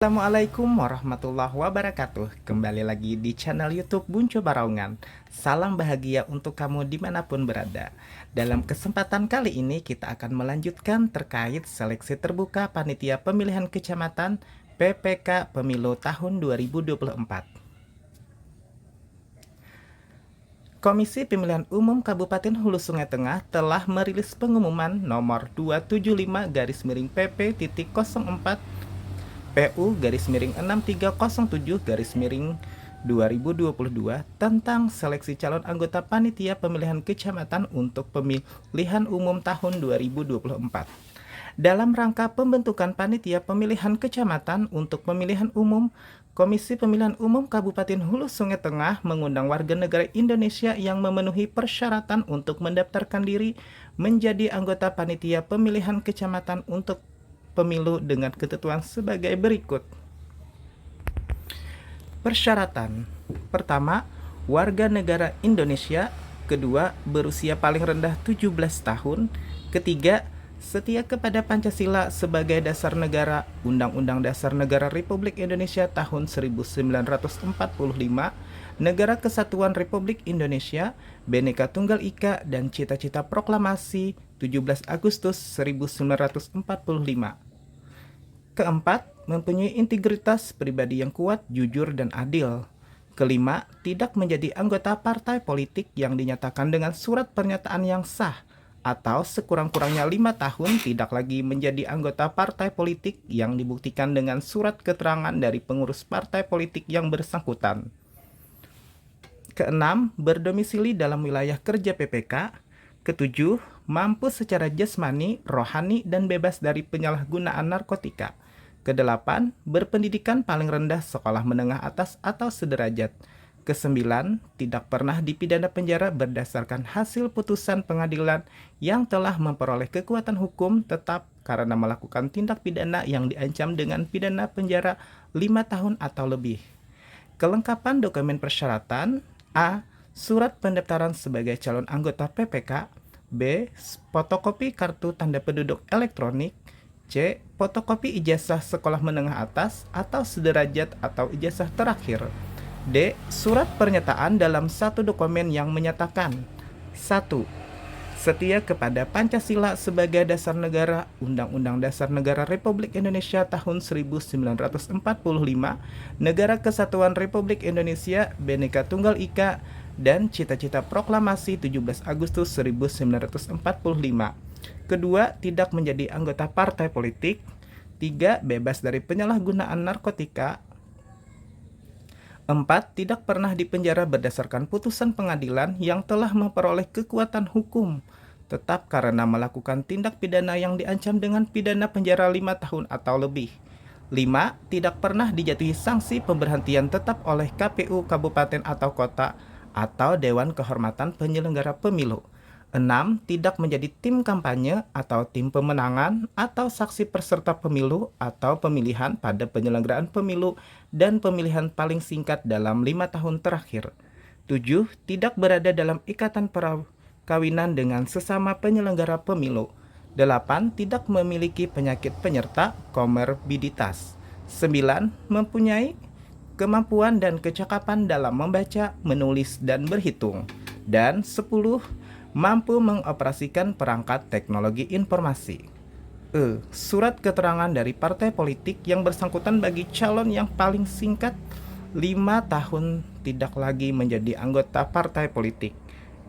Assalamualaikum warahmatullahi wabarakatuh. Kembali lagi di channel YouTube Bunco Baraungan. Salam bahagia untuk kamu dimanapun berada. Dalam kesempatan kali ini kita akan melanjutkan terkait seleksi terbuka Panitia Pemilihan Kecamatan PPK Pemilu tahun 2024. Komisi Pemilihan Umum Kabupaten Hulu Sungai Tengah telah merilis pengumuman nomor 275/PP.04 PU-6307/2022 tentang seleksi calon anggota panitia pemilihan kecamatan untuk pemilihan umum tahun 2024. Dalam rangka pembentukan panitia pemilihan kecamatan untuk pemilihan umum, Komisi Pemilihan Umum Kabupaten Hulu Sungai Tengah mengundang warga negara Indonesia yang memenuhi persyaratan untuk mendaftarkan diri menjadi anggota panitia pemilihan kecamatan untuk pemilu dengan ketentuan sebagai berikut. Persyaratan: pertama, warga negara Indonesia; kedua, berusia paling rendah 17 tahun; ketiga, setia kepada Pancasila sebagai dasar negara, Undang-Undang Dasar Negara Republik Indonesia tahun 1945, Negara Kesatuan Republik Indonesia, Bhinneka Tunggal Ika, dan cita-cita proklamasi 17 Agustus 1945. Keempat, mempunyai integritas pribadi yang kuat, jujur, dan adil. Kelima, tidak menjadi anggota partai politik yang dinyatakan dengan surat pernyataan yang sah, atau sekurang-kurangnya 5 tahun tidak lagi menjadi anggota partai politik yang dibuktikan dengan surat keterangan dari pengurus partai politik yang bersangkutan. Keenam, berdomisili dalam wilayah kerja PPK. Ketujuh, mampu secara jasmani, rohani, dan bebas dari penyalahgunaan narkotika. Kedelapan, berpendidikan paling rendah sekolah menengah atas atau sederajat. Kesembilan, tidak pernah dipidana penjara berdasarkan hasil putusan pengadilan yang telah memperoleh kekuatan hukum tetap karena melakukan tindak pidana yang diancam dengan pidana penjara 5 tahun atau lebih. Kelengkapan dokumen persyaratan: A. Surat pendaftaran sebagai calon anggota PPK. B. Fotokopi kartu tanda penduduk elektronik. C. Fotokopi ijazah sekolah menengah atas atau sederajat atau ijazah terakhir. D. Surat pernyataan dalam satu dokumen yang menyatakan: 1. Setia kepada Pancasila sebagai dasar negara, Undang-Undang Dasar Negara Republik Indonesia tahun 1945, Negara Kesatuan Republik Indonesia, Bhinneka Tunggal Ika, dan cita-cita proklamasi 17 Agustus 1945. Kedua, tidak menjadi anggota partai politik. 3. Bebas dari penyalahgunaan narkotika. 4. Tidak pernah dipenjara berdasarkan putusan pengadilan yang telah memperoleh kekuatan hukum tetap karena melakukan tindak pidana yang diancam dengan pidana penjara 5 tahun atau lebih. 5. Tidak pernah dijatuhi sanksi pemberhentian tetap oleh KPU Kabupaten atau Kota atau Dewan Kehormatan Penyelenggara Pemilu. 6. Tidak menjadi tim kampanye atau tim pemenangan atau saksi peserta pemilu atau pemilihan pada penyelenggaraan pemilu dan pemilihan paling singkat dalam 5 tahun terakhir. 7. Tidak berada dalam ikatan perkawinan dengan sesama penyelenggara pemilu. 8. Tidak memiliki penyakit penyerta komorbiditas. 9. Mempunyai kemampuan dan kecakapan dalam membaca, menulis, dan berhitung. Dan 10. Mampu mengoperasikan perangkat teknologi informasi. Surat keterangan dari partai politik yang bersangkutan bagi calon yang paling singkat 5 tahun tidak lagi menjadi anggota partai politik.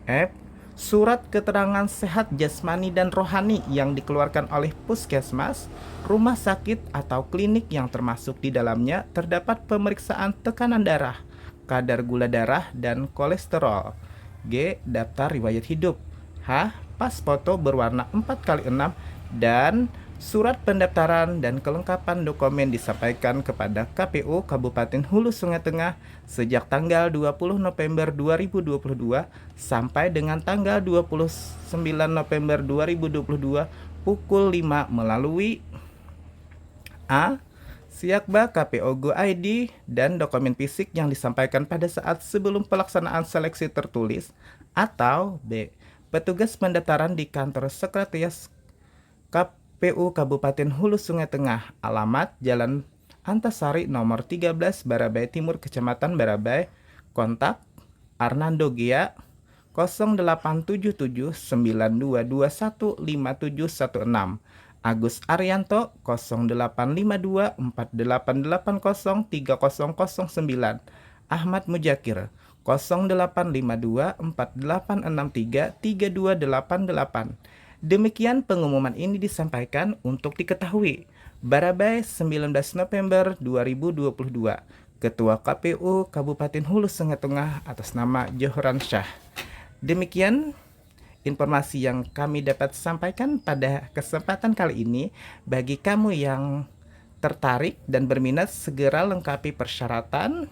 F. Surat keterangan sehat jasmani dan rohani yang dikeluarkan oleh puskesmas, rumah sakit, atau klinik yang termasuk di dalamnya terdapat pemeriksaan tekanan darah, kadar gula darah, dan kolesterol. G. Daftar riwayat hidup. H. Pas foto berwarna 4x6 dan surat pendaftaran dan kelengkapan dokumen disampaikan kepada KPU Kabupaten Hulu Sungai Tengah sejak tanggal 20 November 2022 sampai dengan tanggal 29 November 2022 pukul 5 melalui A. Siakba KPO Go ID dan dokumen fisik yang disampaikan pada saat sebelum pelaksanaan seleksi tertulis, atau B. Petugas pendaftaran di kantor sekretariat KPU Kabupaten Hulu Sungai Tengah, alamat Jalan Antasari nomor 13 Barabai Timur, Kecamatan Barabai. Kontak Arnando Gia 087792215716. Agus Arianto 085248803009. Ahmad Mujakir 085248633288. Demikian pengumuman ini disampaikan untuk diketahui. Barabai 19 November 2022. Ketua KPU Kabupaten Hulu Sungai Tengah atas nama Johran Syah. Demikian informasi yang kami dapat sampaikan pada kesempatan kali ini. Bagi kamu yang tertarik dan berminat, segera lengkapi persyaratan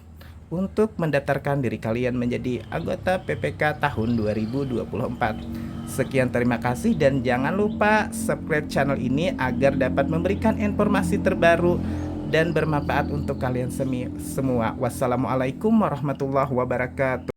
untuk mendaftarkan diri kalian menjadi anggota PPK tahun 2024. Sekian, terima kasih, dan jangan lupa subscribe channel ini agar dapat memberikan informasi terbaru dan bermanfaat untuk kalian semua. Wassalamualaikum warahmatullahi wabarakatuh.